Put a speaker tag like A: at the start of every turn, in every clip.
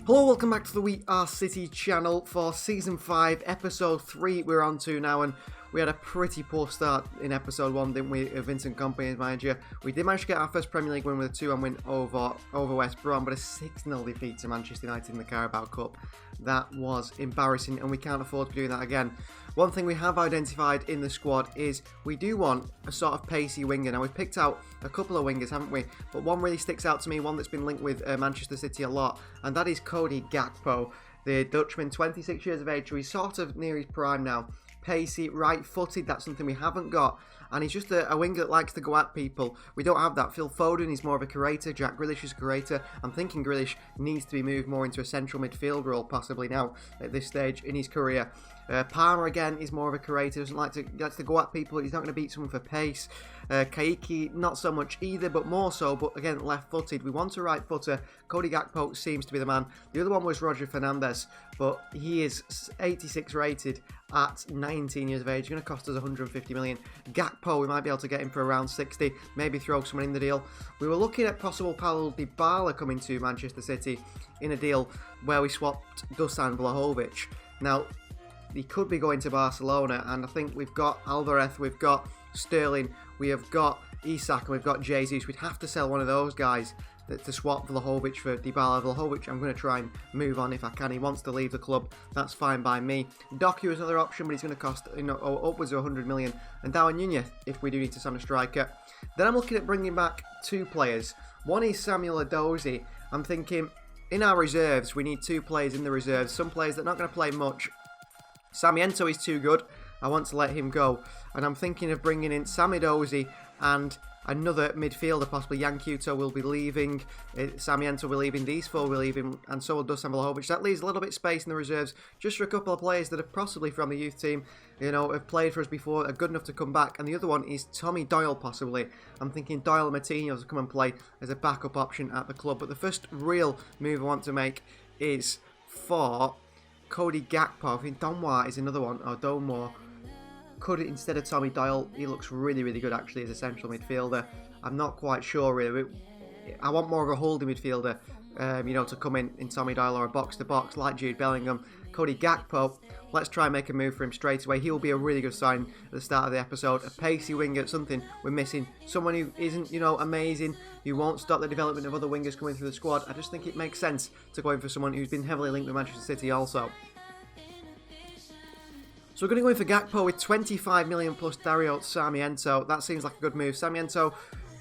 A: Hello, welcome back to the We Are City channel for Season 5, Episode 3 we're on to now, and we had a pretty poor start in Episode 1, didn't we, of Vincent Kompany as manager. We did manage to get our first Premier League win with a 2-1 win over West Brom, but a 6-0 defeat to Manchester United in the Carabao Cup. That was embarrassing, and we can't afford to be doing that again. One thing we have identified in the squad is we do want a sort of pacey winger. Now, we've picked out a couple of wingers, haven't we? But one really sticks out to me, one that's been linked with Manchester City a lot, and that is Cody Gakpo, the Dutchman, 26 years of age, so he's sort of near his prime now. Pacey, right-footed, that's something we haven't got. And he's just a winger that likes to go at people. We don't have that. Phil Foden is more of a creator. Jack Grealish is a creator. I'm thinking Grealish needs to be moved more into a central midfield role, possibly now, at this stage in his career. Palmer, again, is more of a creator. Doesn't like to go at people. He's not going to beat someone for pace. Kaiki, not so much either, but more so. But again, left-footed. We want a right footer. Cody Gakpo seems to be the man. The other one was Roger Fernandez, but he is 86 rated at 19 years of age. He's going to cost us 150 million. Gakpo, we might be able to get him for around 60. Maybe throw someone in the deal. We were looking at possible Paulo Dybala coming to Manchester City in a deal where we swapped Dusan Vlahovic. Now, he could be going to Barcelona, and I think we've got Alvarez, we've got Sterling, we have got Isak, and we've got Jesus. We'd have to sell one of those guys to swap Vlahovic for Dybala. Vlahovic, I'm going to try and move on if I can. He wants to leave the club. That's fine by me. Doku is another option, but he's going to cost upwards of 100 million. And Darwin Nunez, if we do need to sign a striker. Then I'm looking at bringing back two players. One is Samuel Edozie. I'm thinking, in our reserves, we need two players in the reserves. Some players that are not going to play much. Samiento is too good. I want to let him go. And I'm thinking of bringing in Sam Edozie and another midfielder, possibly. Jan Couto will be leaving, Samiento will be leaving, these four will be leaving, and so will Dusan Vlahovic. That leaves a little bit of space in the reserves, just for a couple of players that are possibly from the youth team, you know, have played for us before, are good enough to come back. And the other one is Tommy Doyle, possibly. I'm thinking Doyle Martinez will come and play as a backup option at the club. But the first real move I want to make is for Cody Gakpo. I think Donwa is another one, or Domore. Could, instead of Tommy Doyle, he looks really, really good actually as a central midfielder. I'm not quite sure really. I want more of a holding midfielder, you know, to come in Tommy Doyle, or a box-to-box like Jude Bellingham. Cody Gakpo, let's try and make a move for him straight away. He will be a really good sign at the start of the episode. A pacey winger, something we're missing. Someone who isn't, you know, amazing, who won't stop the development of other wingers coming through the squad. I just think it makes sense to go in for someone who's been heavily linked with Manchester City also. So we're going to go in for Gakpo with 25 million plus Dario Samiento. That seems like a good move. Samiento,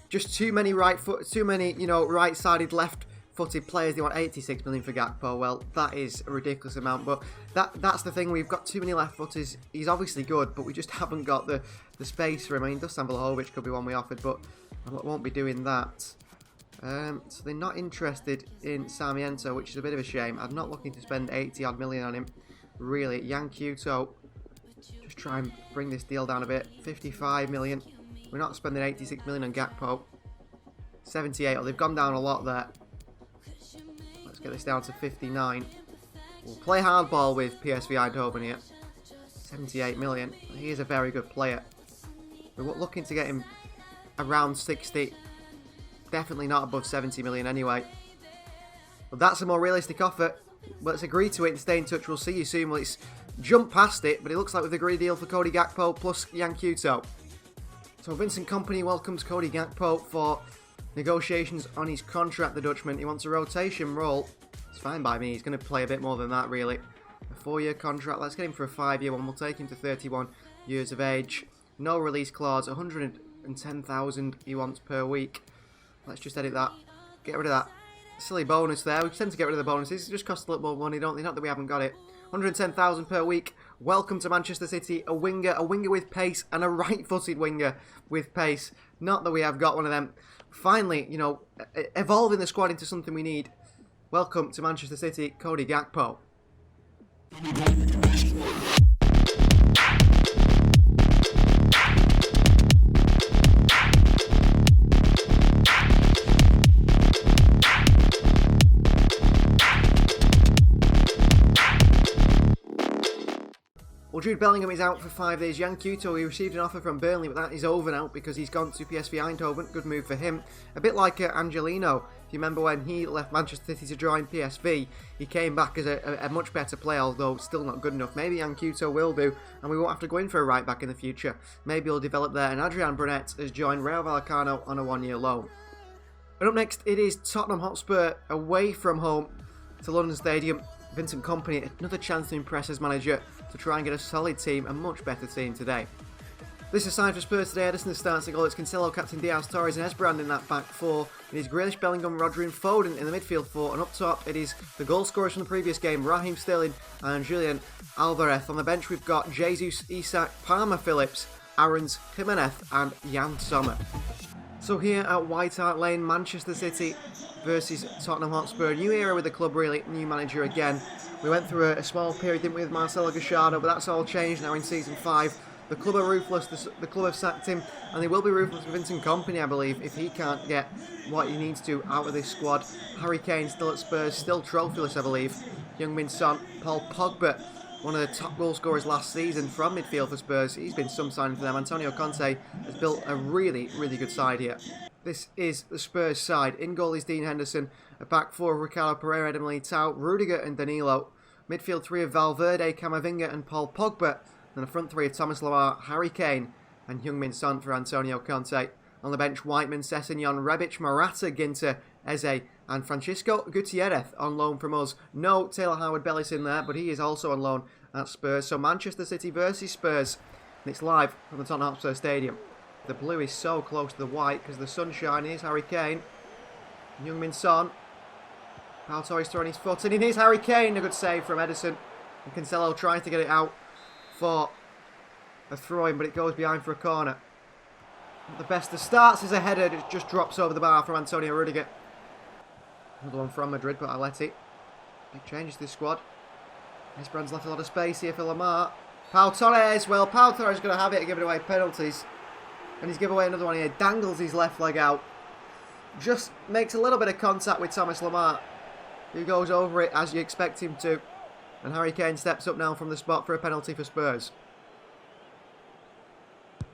A: just too many right-sided, left-footed players. They want 86 million for Gakpo. Well, that is a ridiculous amount, but that's the thing. We've got too many left-footers. He's obviously good, but we just haven't got the space for him. I mean, Dusan Vlahovic could be one we offered, but I won't be doing that. So they're not interested in Samiento, which is a bit of a shame. I'm not looking to spend 80-odd million on him, really. Jan Couto, just try and bring this deal down a bit. 55 million. We're not spending 86 million on Gakpo. 78. Oh, they've gone down a lot there. Let's get this down to 59. We'll play hardball with PSV Eindhoven here. 78 million. He is a very good player. We're looking to get him around 60. Definitely not above 70 million anyway. But that's a more realistic offer. Let's agree to it and stay in touch. We'll see you soon. Well, it's jumped past it, but it looks like we've agreed a deal for Cody Gakpo plus Jan Couto. So Vincent Kompany welcomes Cody Gakpo for negotiations on his contract, the Dutchman. He wants a rotation role. It's fine by me. He's going to play a bit more than that, really. A 4-year contract. Let's get him for a 5-year one. We'll take him to 31 years of age. No release clause. 110,000 he wants per week. Let's just edit that. Get rid of that silly bonus there. We tend to get rid of the bonuses. It just costs a little more money, don't they? Not that we haven't got it. 110,000 per week. Welcome to Manchester City. A winger with pace, and a right-footed winger with pace. Not that we have got one of them. Finally, you know, evolving the squad into something we need. Welcome to Manchester City, Cody Gakpo. Well, Jude Bellingham is out for 5 days. Jan Couto, he received an offer from Burnley, but that is over now because he's gone to PSV Eindhoven. Good move for him. A bit like Angelino. If you remember when he left Manchester City to join PSV, he came back as a much better player, although still not good enough. Maybe Yankuto will do, and we won't have to go in for a right back in the future. Maybe he'll develop there, and Adrian Brunet has joined Rayo Vallecano on a 1-year loan. And up next, it is Tottenham Hotspur away from home to London Stadium. Vincent Kompany, another chance to impress as manager to try and get a solid team, a much better team today. This is side for Spurs today. Edison starts the goal. It's Cancelo, captain Diaz, Torres and Esbrand in that back four. It is Grealish, Bellingham, Rodri and Foden in the midfield four. And up top, it is the goal scorers from the previous game, Raheem Sterling and Julian Alvarez. On the bench, we've got Jesus, Isak, Palmer Phillips, Aarons, Jimenez and Jan Sommer. So here at White Hart Lane, Manchester City versus Tottenham Hotspur. New era with the club, really. New manager again. We went through a small period, didn't we, with Marcelo Gallardo, but that's all changed now in Season 5. The club are ruthless, the club have sacked him, and they will be ruthless with Vincent Kompany, I believe, if he can't get what he needs to out of this squad. Harry Kane still at Spurs, still trophyless, I believe. Heung-min Son, Paul Pogba, one of the top goal scorers last season from midfield for Spurs. He's been some signing for them. Antonio Conte has built a really, really good side here. This is the Spurs side. In goal is Dean Henderson, a back four of Ricardo Pereira, Edem Militao, Rudiger and Danilo. Midfield three of Valverde, Camavinga and Paul Pogba. And the front three of Thomas Lemar, Harry Kane and Heung-min Son for Antonio Conte. On the bench, Whiteman, Sessegnon, Rebic, Morata, Ginter, Eze and Francisco Gutierrez on loan from us. No Taylor Howard-Bellis in there, but he is also on loan at Spurs. So Manchester City versus Spurs, and it's live from the Tottenham Hotspur Stadium. The blue is so close to the white because the sunshine. Here's Harry Kane. Heung-min Son. Pau Torres throwing his foot in. And here's Harry Kane. A good save from Edison. And Cancelo trying to get it out for a throw-in, but it goes behind for a corner. Not the best of starts is a header. It just drops over the bar from Antonio Rudiger. Another one from Madrid, but I let it. Big changes to this squad. Esbrand's left a lot of space here for Lemar. Pau Torres. Well, Pau Torres is going to have it, giving away penalties. And he's given away another one here. Dangles his left leg out. Just makes a little bit of contact with Thomas Lemar, who goes over it as you expect him to. And Harry Kane steps up now from the spot for a penalty for Spurs.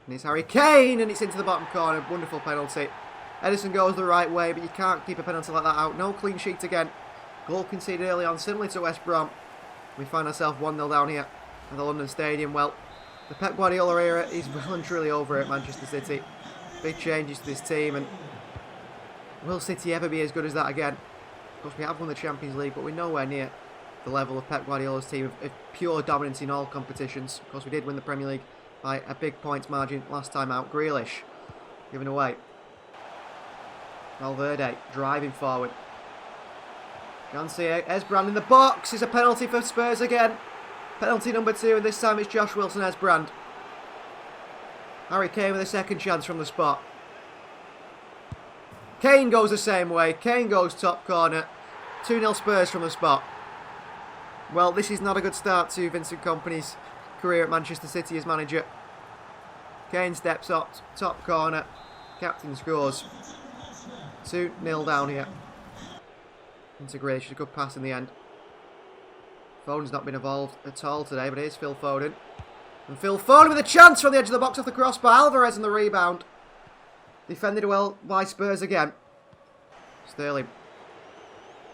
A: And it's Harry Kane, and it's into the bottom corner. Wonderful penalty. Edison goes the right way, but you can't keep a penalty like that out. No clean sheet again. Goal conceded early on, similar to West Brom. We find ourselves 1-0 down here at the London Stadium. Well, the Pep Guardiola era is well and truly over at Manchester City. Big changes to this team, and will City ever be as good as that again? Of course, we have won the Champions League, but we're nowhere near the level of Pep Guardiola's team of pure dominance in all competitions. Of course, we did win the Premier League by a big points margin last time out. Grealish given away. Valverde driving forward. Chance here. Esbrand in the box. It's a penalty for Spurs again. Penalty number 2, and this time it's Josh Wilson Esbrand. Harry Kane with a second chance from the spot. Kane goes the same way. Kane goes top corner. 2-0 Spurs from the spot. Well, this is not a good start to Vincent Kompany's career at Manchester City as manager. Kane steps up, top corner. Captain scores. 2-0 down here. Integration, a good pass in the end. Foden's not been involved at all today, but here's Phil Foden. And Phil Foden with a chance from the edge of the box off the crossbar. Alvarez on the rebound. Defended well by Spurs again. Sterling.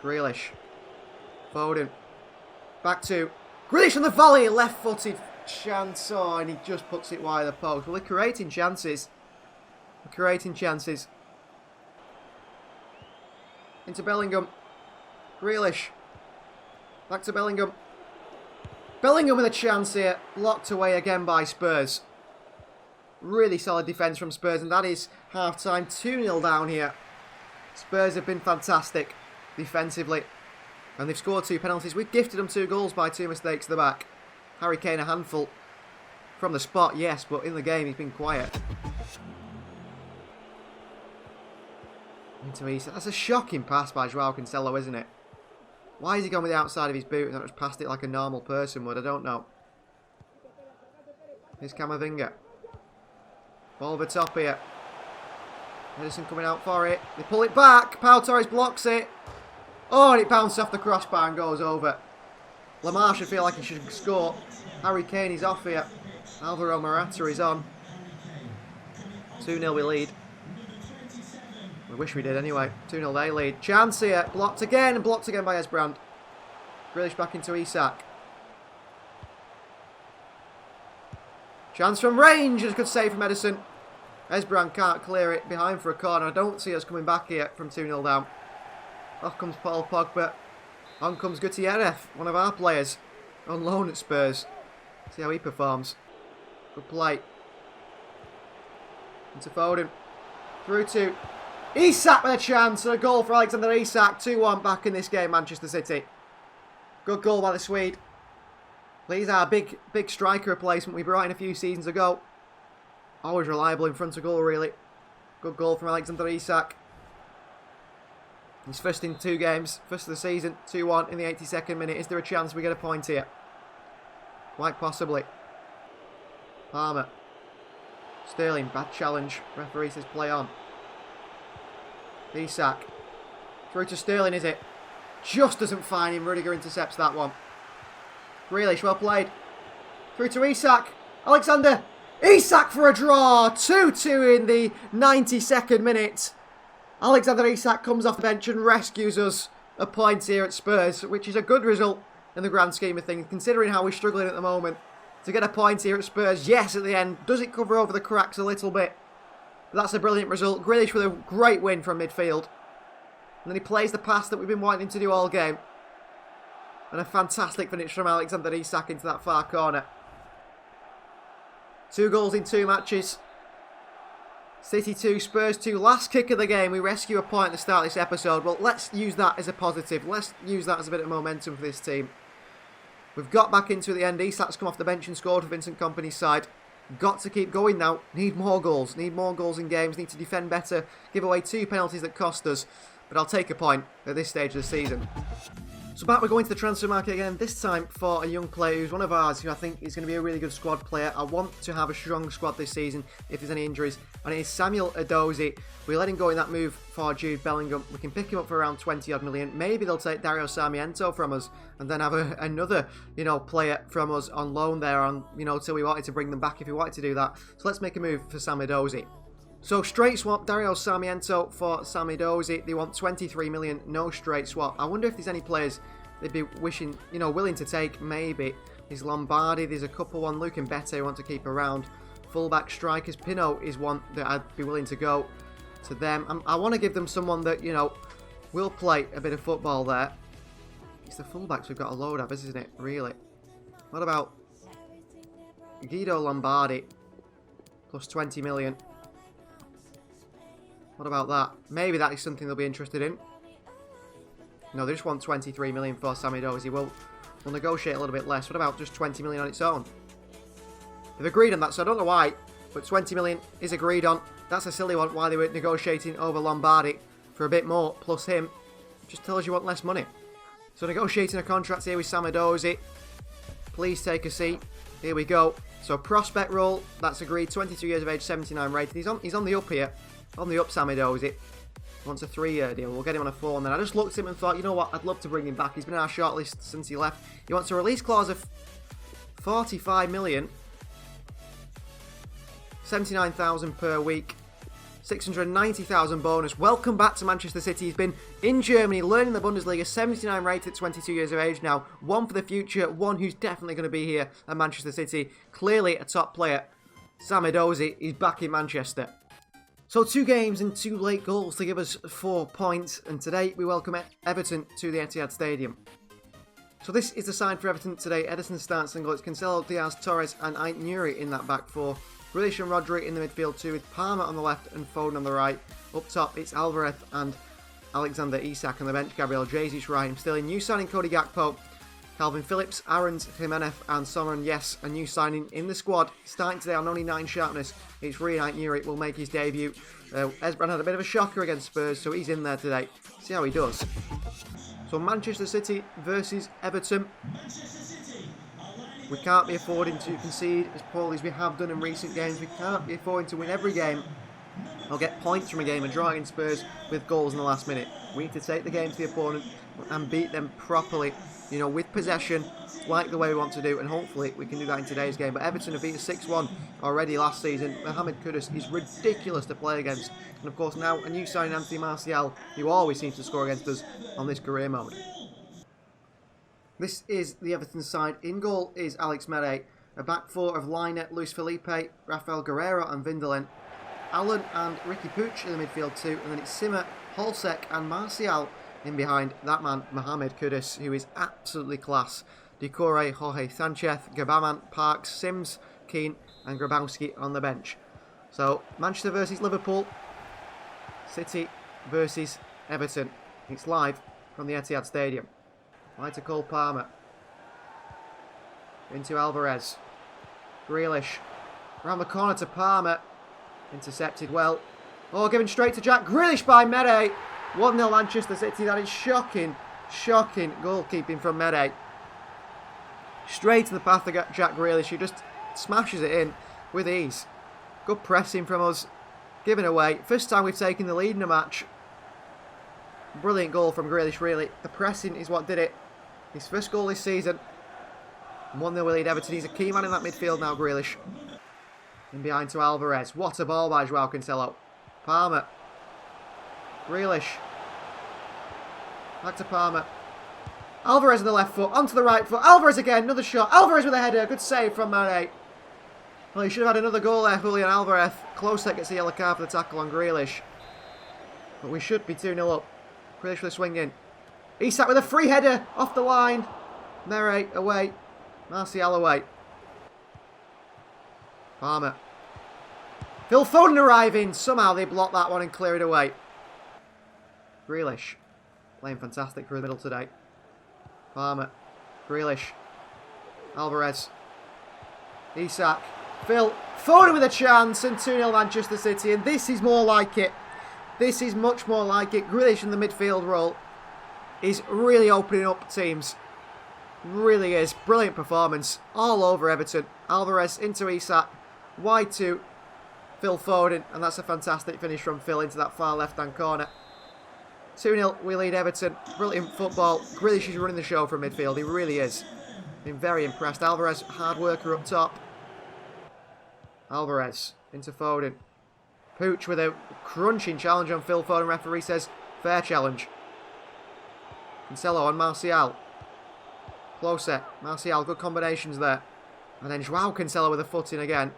A: Grealish. Foden. Back to Grealish on the volley. Left-footed chance. Oh, and he just puts it wide of the post. Well, they're creating chances. They're creating chances. Into Bellingham. Grealish. Back to Bellingham. Bellingham with a chance here. Locked away again by Spurs. Really solid defence from Spurs, and that is half-time. 2-0 down here. Spurs have been fantastic defensively, and they've scored 2 penalties. We've gifted them 2 goals by 2 mistakes at the back. Harry Kane a handful from the spot, yes, but in the game he's been quiet. Into Isak. That's a shocking pass by Joao Cancelo, isn't it? Why is he going with the outside of his boot and not just passed it like a normal person would? I don't know. Here's Camavinga. Ball over top here. Edison coming out for it. They pull it back. Pau Torres blocks it. Oh, and it bounces off the crossbar and goes over. Lemar should feel like he should score. Harry Kane is off here. Alvaro Morata is on. 2-0 we lead. We're Wish we did anyway. 2-0 they lead. Chance here. Blocked again and blocked again by Esbrand. Grealish back into Isak. Chance from range. It's a good save from Edison. Esbrand can't clear it behind for a corner. I don't see us coming back here from 2-0 down. Off comes Paul Pogba. On comes Gutierrez, one of our players. On loan at Spurs. See how he performs. Good play. Into Foden. Through to Isak with a chance. And a goal for Alexander Isak. 2-1 back in this game, Manchester City. Good goal by the Swede. He's our big striker replacement we brought in a few seasons ago. Always reliable in front of goal, really. Good goal from Alexander Isak. He's first in 2 games. First of the season. 2-1 in the 82nd minute. Is there a chance we get a point here? Quite possibly. Palmer. Sterling. Bad challenge. Referee says play on. Isak. Through to Sterling, is it? Just doesn't find him. Rudiger intercepts that one. Grealish, well played. Through to Isak. Alexander. Isak for a draw. 2-2 in the 92nd minute. Alexander Isak comes off the bench and rescues us a point here at Spurs, which is a good result in the grand scheme of things, considering how we're struggling at the moment. To get a point here at Spurs, yes, at the end. Does it cover over the cracks a little bit? But that's a brilliant result. Grealish with a great win from midfield. And then he plays the pass that we've been wanting him to do all game. And a fantastic finish from Alexander Isak into that far corner. 2 goals in 2 matches. City 2, Spurs 2. Last kick of the game. We rescue a point at the start of this episode. Well, let's use that as a positive. Let's use that as a bit of momentum for this team. We've got back into the end. Isak's come off the bench and scored for Vincent Kompany's side. Got to keep going now. Need more goals. Need more goals in games. Need to defend better. Give away 2 penalties that cost us. But I'll take a point at this stage of the season. So back we're going to the transfer market again, this time for a young player who's one of ours who I think is going to be a really good squad player. I want to have a strong squad this season if there's any injuries, and it is Samuel Edozie. We let him go in that move for Jude Bellingham. We can pick him up for around 20 odd million. Maybe they'll take Dario Sarmiento from us and then have another, player from us on loan there on, till we wanted to bring them back if we wanted to do that. So let's make a move for Sam Edozie. So straight swap, Dario Sarmiento for Sam Edozie. They want 23 million, no straight swap. I wonder if there's any players they'd be willing to take, maybe. There's Lombardi, there's a couple, one Luke and Bette who want to keep around. Fullback strikers, Pinot is one that I'd be willing to go to them. I want to give them someone that, will play a bit of football there. It's the fullbacks we've got a load of, isn't it, really? What about Guido Lombardi, plus 20 million. What about that? Maybe that is something they'll be interested in. No, they just want 23 million for Sam Edozie. We'll negotiate a little bit less. What about just 20 million on its own? They've agreed on that, so I don't know why, but 20 million is agreed on. That's a silly one, why they were negotiating over Lombardi for a bit more, plus him. Just tells you want less money. So negotiating a contract here with Sam Edozie. Please take a seat. Here we go. So prospect role, that's agreed. 22 years of age, 79 rated. He's on the up here. On the up, Sam Edozie. Wants a 3-year deal. We'll get him on a 4. And then I just looked at him and thought, you know what? I'd love to bring him back. He's been in our shortlist since he left. He wants a release clause of 45 million. 79,000 per week. 690,000 bonus. Welcome back to Manchester City. He's been in Germany, learning the Bundesliga. 79 rated at 22 years of age now. One for the future. One who's definitely going to be here at Manchester City. Clearly a top player. Sam Edozie is back in Manchester. So 2 games and 2 late goals to give us 4 points, and today we welcome Everton to the Etihad Stadium. So this is the side for Everton today. Ederson starts and goes. Cancelo, Diaz, Torres and Ait-Nouri in that back 4. Grealish and Rodri in the midfield 2 with Palmer on the left and Foden on the right. Up top it's Alvarez and Alexander Isak on the bench. Gabriel Jesus, Raheem Sterling. New signing Cody Gakpo. Calvin Phillips, Aarons, Jimenez and Someone, yes, a new signing in the squad. Starting today on only 9 sharpness, it's Ryan Ait-Nouri will make his debut. Esbrand had a bit of a shocker against Spurs, so he's in there today. See how he does. So Manchester City versus Everton. We can't be affording to concede as poorly as we have done in recent games. We can't be affording to win every game or get points from a game and draw against Spurs with goals in the last minute. We need to take the game to the opponent and beat them properly. With possession, like the way we want to do, and hopefully we can do that in today's game. But Everton have beaten 6-1 already last season. Mohamed Kudus is ridiculous to play against. And of course now a new signing, Anthony Martial, who always seems to score against us on this career mode. This is the Everton side. In goal is Alex Mere. A back four of Liner, Luis Felipe, Rafael Guerreiro and Vindelin. Allen and Ricky Puig in the midfield too. And then it's Simmer, Holsek and Martial in behind that man, Mohamed Kudus, who is absolutely class. Decore, Jorge Sanchez, Gabaman, Parks, Sims, Keane and Grabowski on the bench. So, Manchester versus Liverpool, City versus Everton. It's live from the Etihad Stadium. Wide to Cole Palmer. Into Alvarez. Grealish. Around the corner to Palmer. Intercepted well. Oh, given straight to Jack Grealish by Mere. 1-0 Manchester City. That is shocking, shocking goalkeeping from Mere. Straight to the path of Jack Grealish, who just smashes it in with ease. Good pressing from us. Given away. First time we've taken the lead in a match. Brilliant goal from Grealish, really. The pressing is what did it. His first goal this season. 1-0 we lead Everton. He's a key man in that midfield now, Grealish. In behind to Alvarez. What a ball by Joao Cancelo. Palmer. Grealish. Back to Palmer. Alvarez on the left foot. Onto the right foot. Alvarez again. Another shot. Alvarez with a header. Good save from Mere. Well, he should have had another goal there, Julian Alvarez. Close gets the yellow card for the tackle on Grealish. But we should be 2-0 up. Grealish with a swing in. Isak with a free header off the line. Mere away. Martial away. Palmer. Phil Foden arriving. Somehow they block that one and clear it away. Grealish. Playing fantastic through the middle today. Palmer. Grealish. Alvarez. Isak. Phil Foden with a chance and 2-0 Manchester City. And this is more like it. This is much more like it. Grealish in the midfield role is really opening up teams. Really is. Brilliant performance. All over Everton. Alvarez into Isak. Wide to Phil Foden. And that's a fantastic finish from Phil into that far left-hand corner. 2-0, we lead Everton. Brilliant football. Grealish is running the show from midfield. He really is. Been very impressed. Alvarez, hard worker up top. Alvarez into Foden. Puig with a crunching challenge on Phil Foden. Referee says fair challenge. Cancelo on Martial. Closer. Martial, good combinations there. And then Joao Cancelo with a foot in again.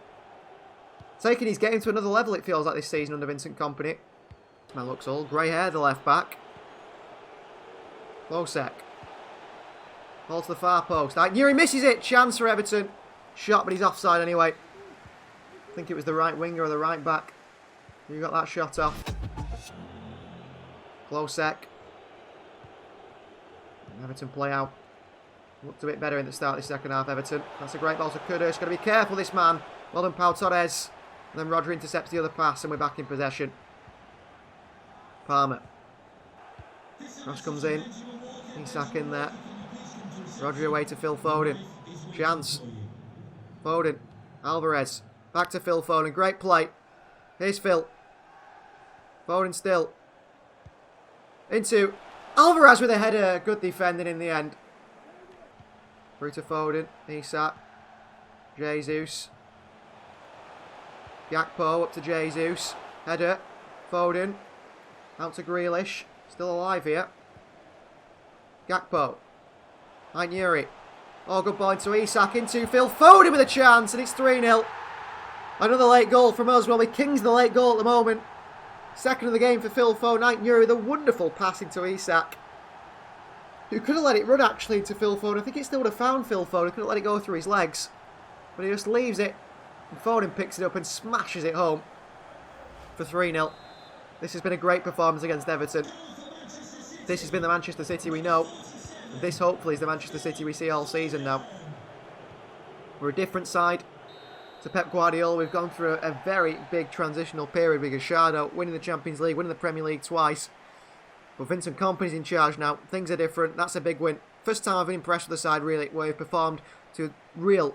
A: Taking his game to another level, it feels like this season under Vincent Kompany. Man looks old. Grey hair, the left back. Losek. Ball to the far post. Yuri misses it. Chance for Everton. Shot, but he's offside anyway. I think it was the right winger or the right back who got that shot off. Losek. Everton play out. Looked a bit better in the start of the second half, Everton. That's a great ball to Kudus. Got to be careful, this man. Well done, Pau Torres. And then Rodri intercepts the other pass and we're back in possession. Palmer. Cross comes in. Isak in there. Rodri away to Phil Foden. Chance. Foden. Alvarez. Back to Phil Foden. Great play. Here's Phil. Foden still. Into Alvarez with a header. Good defending in the end. Through to Foden. Isak. Jesus. Gakpo up to Jesus. Header. Foden. Out to Grealish. Still alive here. Gakpo. Yuri. Oh, good ball into Isak. Into Phil Foden with a chance. And it's 3-0. Another late goal from us. Well, we kings the late goal at the moment. Second of the game for Phil Foden. Yuri with a wonderful pass into Isak. Who could have let it run actually to Phil Foden. I think it still would have found Phil Foden. Could have let it go through his legs. But he just leaves it. And Foden picks it up and smashes it home. For 3-0. This has been a great performance against Everton. This has been the Manchester City we know. This hopefully is the Manchester City we see all season now. We're a different side to Pep Guardiola. We've gone through a very big transitional period with Gachardo winning the Champions League, winning the Premier League twice. But Vincent Kompany's in charge now. Things are different. That's a big win. First time I've been impressed with the side really, where we've performed to real,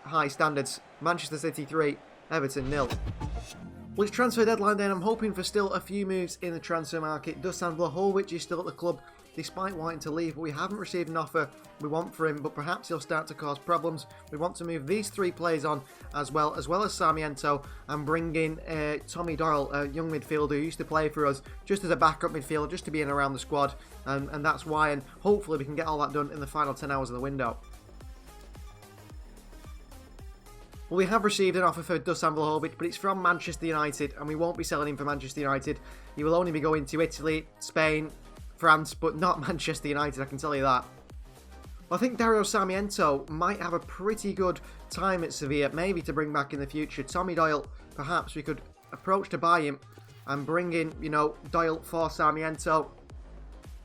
A: high standards. Manchester City 3, Everton 0. Well, it's transfer deadline day and I'm hoping for still a few moves in the transfer market. Dusan Vlahovic is still at the club. despite wanting to leave, but we haven't received an offer we want for him, but perhaps he'll start to cause problems. We want to move these 3 players on as well as Sarmiento, and bring in Tommy Doyle, a young midfielder who used to play for us just as a backup midfielder, just to be in around the squad, and that's why, and hopefully we can get all that done in the final 10 hours of the window. Well, we have received an offer for Dusan Vlahovic, but it's from Manchester United, and we won't be selling him for Manchester United. He will only be going to Italy, Spain, France, but not Manchester United, I can tell you that. Well, I think Dario Sarmiento might have a pretty good time at Sevilla, maybe to bring back in the future. Tommy Doyle, perhaps we could approach to buy him and bring in, you know, Doyle for Sarmiento.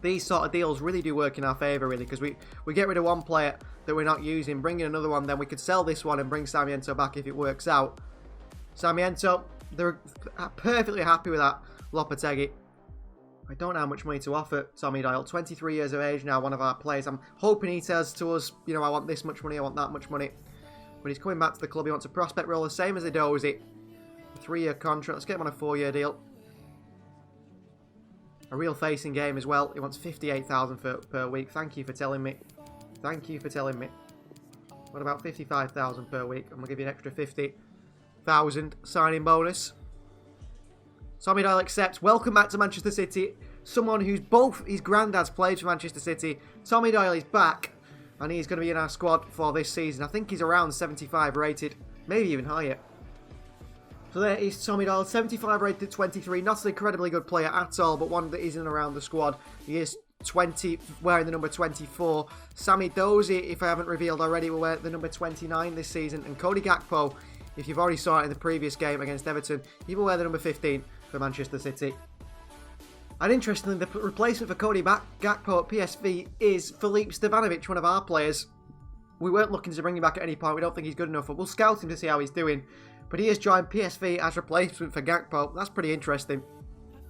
A: These sort of deals really do work in our favour, really, because we get rid of one player that we're not using, bring in another one, then we could sell this one and bring Sarmiento back if it works out. Sarmiento, they're perfectly happy with that. Lopetegui, I don't know how much money to offer Tommy Doyle. 23 years of age now, one of our players. I'm hoping he says to us, you know, I want this much money, I want that much money. But he's coming back to the club. He wants a prospect role, the same as Edozie. A 3-year contract. Let's get him on a 4-year deal. A real facing game as well. He wants 58,000 per week. Thank you for telling me. Thank you for telling me. What about 55,000 per week? I'm going to give you an extra 50,000 signing bonus. Tommy Doyle accepts. Welcome back to Manchester City. Someone who's both his granddads played for Manchester City. Tommy Doyle is back, and he's going to be in our squad for this season. I think he's around 75 rated, maybe even higher. So there is Tommy Doyle, 75 rated at 23. Not an incredibly good player at all, but one that is in and around the squad. He is 20, wearing the number 24. Sammy Dozie, if I haven't revealed already, will wear the number 29 this season. And Cody Gakpo, if you've already saw it in the previous game against Everton, he will wear the number 15 for Manchester City. And interestingly, the replacement for Cody Gakpo at PSV is Filip Stevanovic, one of our players. We weren't looking to bring him back at any point. We don't think he's good enough, but we'll scout him to see how he's doing. But he has joined PSV as replacement for Gakpo. That's pretty interesting.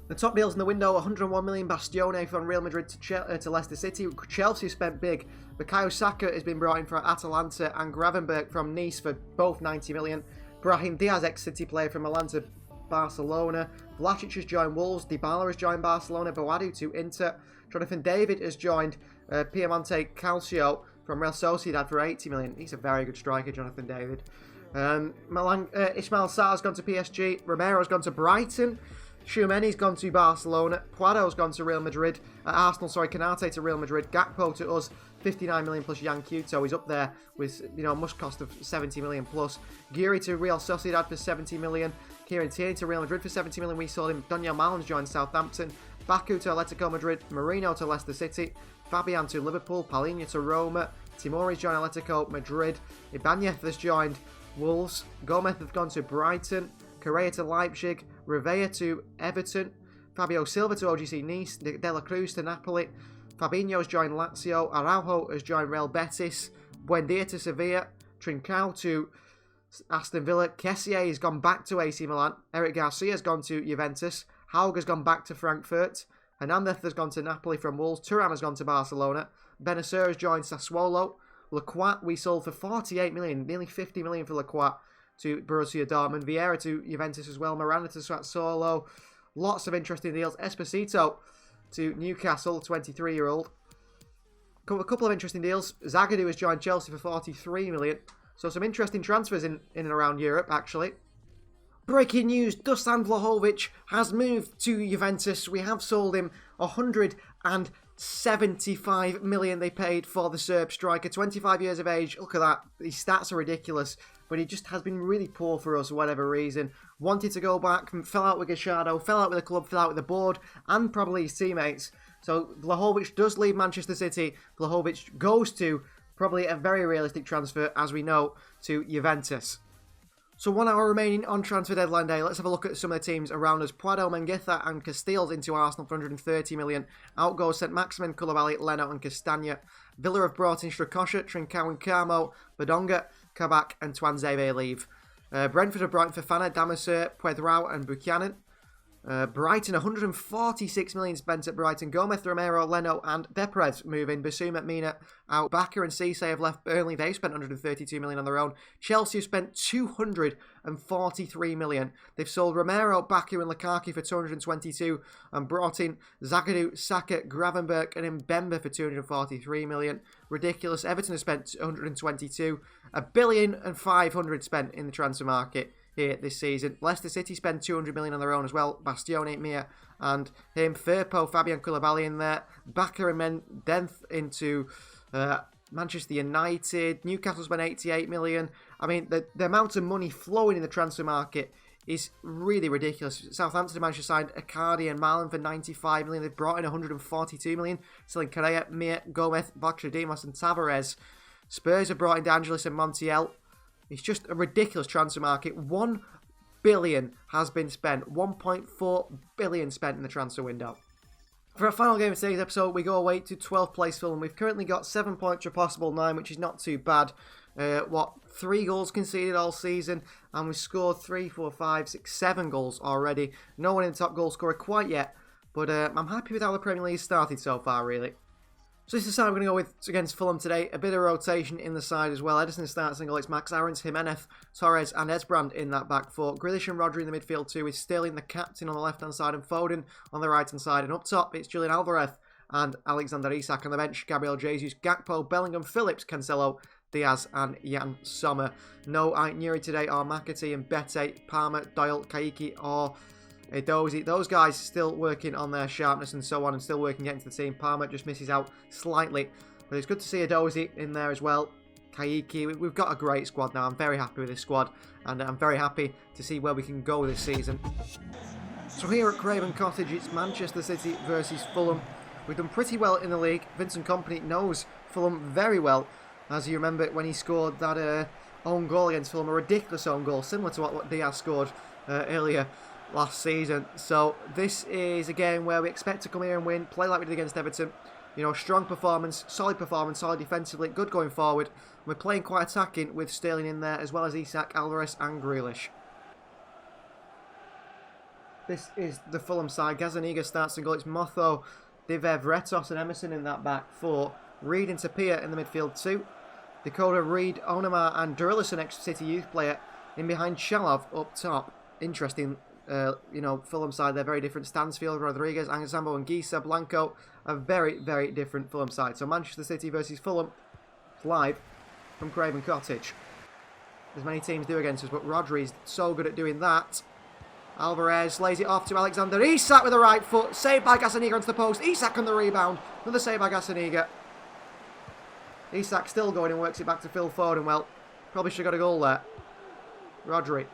A: The top deals in the window, 101 million Bastione from Real Madrid to Leicester City. Chelsea spent big. Bukayo Saka has been brought in for Atalanta, and Gravenberch from Nice for both 90 million. Brahim Diaz, ex-City player from Milan to Barcelona. Vlasic has joined Wolves. Dybala has joined Barcelona. Boadu to Inter. Jonathan David has joined Piemonte Calcio from Real Sociedad for 80 million. He's a very good striker, Jonathan David. Ismail Sarr's gone to PSG. Romero's gone to Brighton. Tchouameni's gone to Barcelona. Puado's gone to Real Madrid. Konate to Real Madrid. Gakpo to us, 59 million plus Yan Couto. He's up there with, you know, a must cost of 70 million plus. Giri to Real Sociedad for 70 million. Kieran Tierney to Real Madrid for 70 million. We saw him. Daniel Malins joined Southampton. Baku to Atletico Madrid. Marino to Leicester City. Fabian to Liverpool. Palhinha to Roma. Timori's joined Atletico Madrid. Ibanez has joined Wolves. Gomez has gone to Brighton. Correa to Leipzig. Rivera to Everton. Fabio Silva to OGC Nice. De La Cruz to Napoli. Fabinho has joined Lazio. Araujo has joined Real Betis. Buendia to Sevilla. Trincao to Aston Villa. Kessié has gone back to AC Milan. Eric Garcia has gone to Juventus. Haug has gone back to Frankfurt. Hernandez has gone to Napoli from Wolves. Thuram has gone to Barcelona. Benacer has joined Sassuolo. Lacroix we sold for 48 million, nearly 50 million for Lacroix to Borussia Dortmund. Vieira to Juventus as well. Miranda to Sassuolo. Lots of interesting deals. Esposito to Newcastle, 23-year-old. A couple of interesting deals. Zagadou has joined Chelsea for 43 million. So some interesting transfers in and around Europe, actually. Breaking news, Dusan Vlahovic has moved to Juventus. We have sold him 175 million they paid for the Serb striker. 25 years of age. Look at that. His stats are ridiculous. But he just has been really poor for us for whatever reason. Wanted to go back, fell out with Gachado, fell out with the club, fell out with the board, and probably his teammates. So Vlahovic does leave Manchester City. Vlahovic goes to probably a very realistic transfer, as we know, to Juventus. So 1 hour remaining on transfer deadline day. Let's have a look at some of the teams around us. Puado, Mengueza and Castells into Arsenal for 130 million. Out goes St. Maximin, Koulibaly, Leno and Castagna. Villa have brought in Strakosha, Trincao and Carmo, Badonga, Kabak and Twanzebe leave. Brentford have brought in Fofana, Damasur, Puedrao and Buchanan. Brighton, 146 million spent at Brighton. Gomez, Romero, Leno and Deprez move in. Basuma, Mina out. Bakker and Cisse have left Burnley. They've spent 132 million on their own. Chelsea have spent 243 million. They've sold Romero, Bakker and Lukaku for 222 and brought in Zagadou, Saka, Gravenberch and Mbemba for 243 million. Ridiculous. Everton have spent 122. 1,500 million spent in the transfer market here this season. Leicester City spend 200 million on their own as well. Bastione, Mia and him. Firpo, Fabian Koulibaly in there. Bakker and Mendenth into Manchester United. Newcastle spent 88 million. I mean, the amount of money flowing in the transfer market is really ridiculous. Southampton managed to sign Icardi and Marlon for 95 million. They've brought in 142 million, selling Correa, Mia, Gomez, Bakshadimos and Tavares. Spurs have brought in DeAngelis and Montiel. It's just a ridiculous transfer market. 1 billion has been spent. 1.4 billion spent in the transfer window. For our final game of today's episode, we go away to 12th place Fulham. We've currently got 7 points for a possible 9, which is not too bad. 3 goals conceded all season, and we've scored 3, 4, 5, 6, 7 goals already. No one in the top goal scorer quite yet, but I'm happy with how the Premier League started so far, really. So this is the side we're going to go with against Fulham today. A bit of rotation in the side as well. Ederson starts single. It's Max Aarons, Jimenez, Torres and Esbrand in that back four. Grealish and Rodri in the midfield too, with Sterling the captain on the left-hand side and Foden on the right-hand side. And up top, it's Julian Alvarez and Alexander Isak on the bench. Gabriel Jesus, Gakpo, Bellingham, Phillips, Cancelo, Diaz and Jan Sommer. No Ait Nuri today or McAtee and Bete, Palmer, Doyle, Kaiki or Edozie. Those guys still working on their sharpness and so on and still working getting to the team. Palmer just misses out slightly. But it's good to see Edozie in there as well. Kaiki. We've got a great squad now. I'm very happy with this squad. And I'm very happy to see where we can go this season. So here at Craven Cottage, it's Manchester City versus Fulham. We've done pretty well in the league. Vincent Kompany knows Fulham very well. As you remember when he scored that own goal against Fulham. A ridiculous own goal. Similar to what Diaz scored earlier last season. So this is a game where we expect to come here and win, play like we did against Everton. You know, strong performance, solid defensively, good going forward. We're playing quite attacking with Sterling in there as well as Isak, Alvarez and Grealish. This is the Fulham side. Gazzaniga starts and goal. It's Motho, Divev, Retos and Emerson in that back four. Reed and Tapia in the midfield too. Dakota, Reed, Onamar and Durillis, an ex-City youth player, in behind Shalov up top. Interesting. You know, Fulham side, they're very different. Stansfield, Rodriguez, Angsambo and Gisa, Blanco, a very, very different Fulham side. So Manchester City versus Fulham, live from Craven Cottage. As many teams do against us, but Rodri's so good at doing that. Alvarez lays it off to Alexander Isak with the right foot, saved by Gazzaniga onto the post. Isak on the rebound, another save by Gazzaniga. Isak still going and works it back to Phil Foden. Well, probably should have got a goal there. Rodri.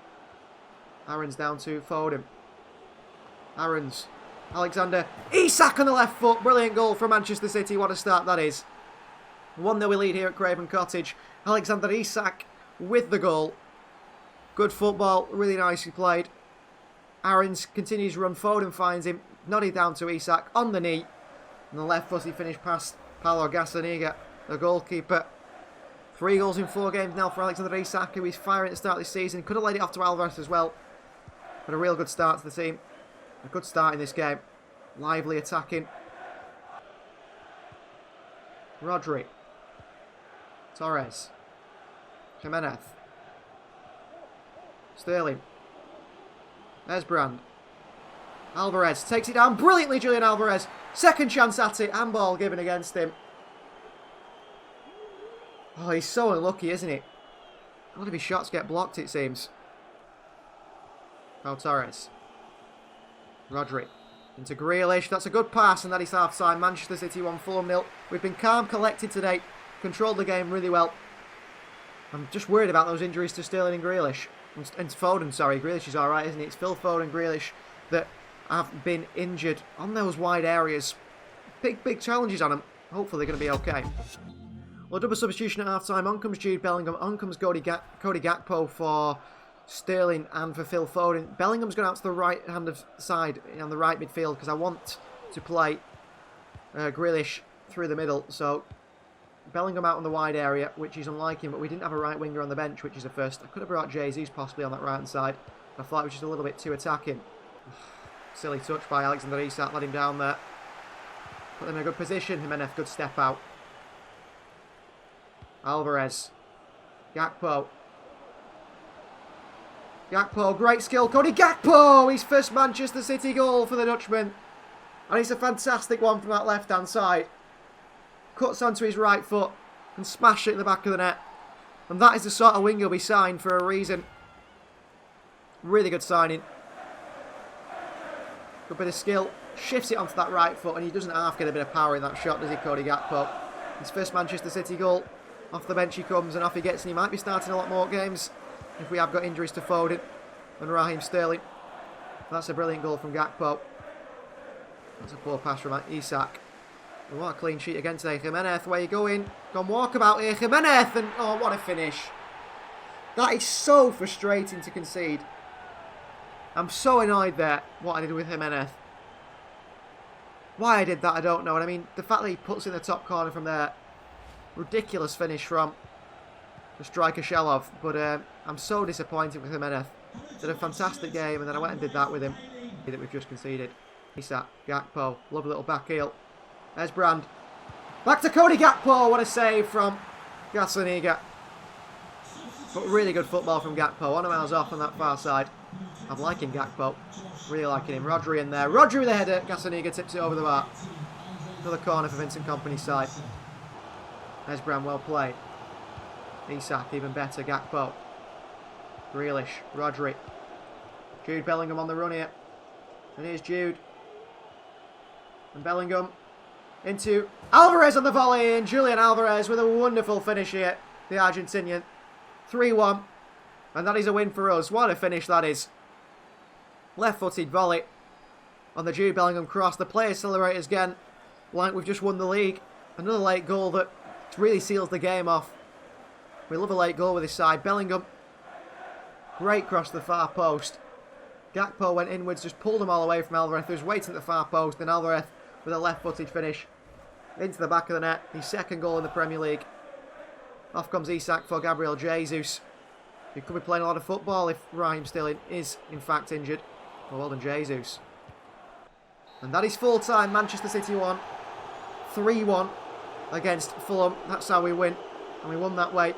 A: Aarons down to Foden. Aarons. Alexander. Isak on the left foot. Brilliant goal from Manchester City. What a start that is. 1-0 we lead here at Craven Cottage. Alexander Isak with the goal. Good football. Really nicely played. Aarons continues to run. Foden finds him. Nodded down to Isak on the knee. And the left footy finish past Paulo Gazzaniga, the goalkeeper. 3 goals in 4 games now for Alexander Isak, who is firing at the start of this season. Could have laid it off to Alvarez as well. But a real good start to the team. A good start in this game. Lively attacking. Rodri. Torres. Jimenez. Sterling. Esbrand. Alvarez takes it down brilliantly, Julian Alvarez. Second chance at it. Handball given against him. Oh, he's so unlucky, isn't he? A lot of his shots get blocked, it seems. Oh, Torres. Rodri. Into Grealish. That's a good pass, and that is half-time. Manchester City 1, Fulham 0. We've been calm, collected today. Controlled the game really well. I'm just worried about those injuries to Sterling and Grealish. And to Foden, sorry. Grealish is alright, isn't he? It's Phil Foden and Grealish that have been injured on those wide areas. Big challenges on them. Hopefully they're going to be okay. Well, double substitution at half-time. On comes Jude Bellingham. On comes Cody Gakpo for Sterling and for Phil Foden. Bellingham's gone out to the right-hand side on the right midfield because I want to play Grealish through the middle. So Bellingham out on the wide area, which is unlike him, but we didn't have a right winger on the bench, which is a first. I could have brought Jesus possibly on that right-hand side. I thought it was just a little bit too attacking. Silly touch by Alexander Isak, let him down there. Put them in a good position. Jimenez, good step out. Alvarez. Gakpo. Gakpo, great skill. Cody Gakpo! His first Manchester City goal for the Dutchman. And it's a fantastic one from that left-hand side. Cuts onto his right foot and smashes it in the back of the net. And that is the sort of winger we signed for a reason. Really good signing. Good bit of skill. Shifts it onto that right foot, and he doesn't half get a bit of power in that shot, does he, Cody Gakpo? His first Manchester City goal. Off the bench he comes, and off he gets, and he might be starting a lot more games if we have got injuries to Foden and Raheem Sterling. That's a brilliant goal from Gakpo. That's a poor pass from Isak. And what a clean sheet again today. Jimenez, where you going? Gone walkabout here. Jimenez, and oh, what a finish. That is so frustrating to concede. I'm so annoyed there, what I did with Jimenez. Why I did that, I don't know. And I mean, the fact that he puts in the top corner from there, ridiculous finish from the striker Shelov. But I'm so disappointed with Jimenez. Did a fantastic game, and then I went and did that with him that we've just conceded. Isak, Gakpo, lovely little back heel. There's Brand. Back to Cody Gakpo. What a save from Gazzaniga. But really good football from Gakpo. 1 miles off on that far side. I'm liking Gakpo. Really liking him. Rodri in there. Rodri with a header. Gazzaniga tips it over the bar. Another corner for Vincent Kompany's side. There's Brand, well played. Isak, even better. Gakpo. Grealish. Rodri. Jude Bellingham on the run here. And here's Jude. And Bellingham into Alvarez on the volley. And Julian Alvarez with a wonderful finish here. The Argentinian. 3-1. And that is a win for us. What a finish that is. Left-footed volley on the Jude Bellingham cross. The players celebrate again like we've just won the league. Another late goal that really seals the game off. We love a late goal with this side. Bellingham. Great cross to the far post. Gakpo went inwards, just pulled them all away from Alvarez, who was waiting at the far post. And Alvarez with a left-footed finish into the back of the net. His second goal in the Premier League. Off comes Isak for Gabriel Jesus. He could be playing a lot of football if Raheem Sterling is, in fact, injured. Well done, Jesus. And that is full-time. Manchester City won. 3-1 against Fulham. That's how we win. And we won that way.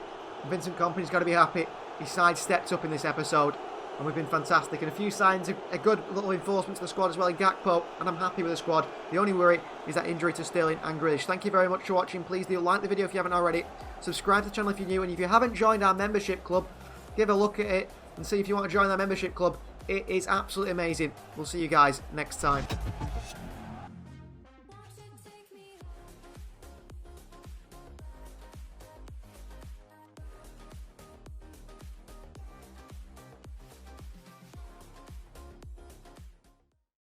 A: Vincent Kompany's got to be happy. His side stepped up in this episode. And we've been fantastic. And a few signs of a good little reinforcement to the squad as well in Gakpo. And I'm happy with the squad. The only worry is that injury to Sterling and Grealish. Thank you very much for watching. Please do like the video if you haven't already. Subscribe to the channel if you're new. And if you haven't joined our membership club, give a look at it and see if you want to join our membership club. It is absolutely amazing. We'll see you guys next time.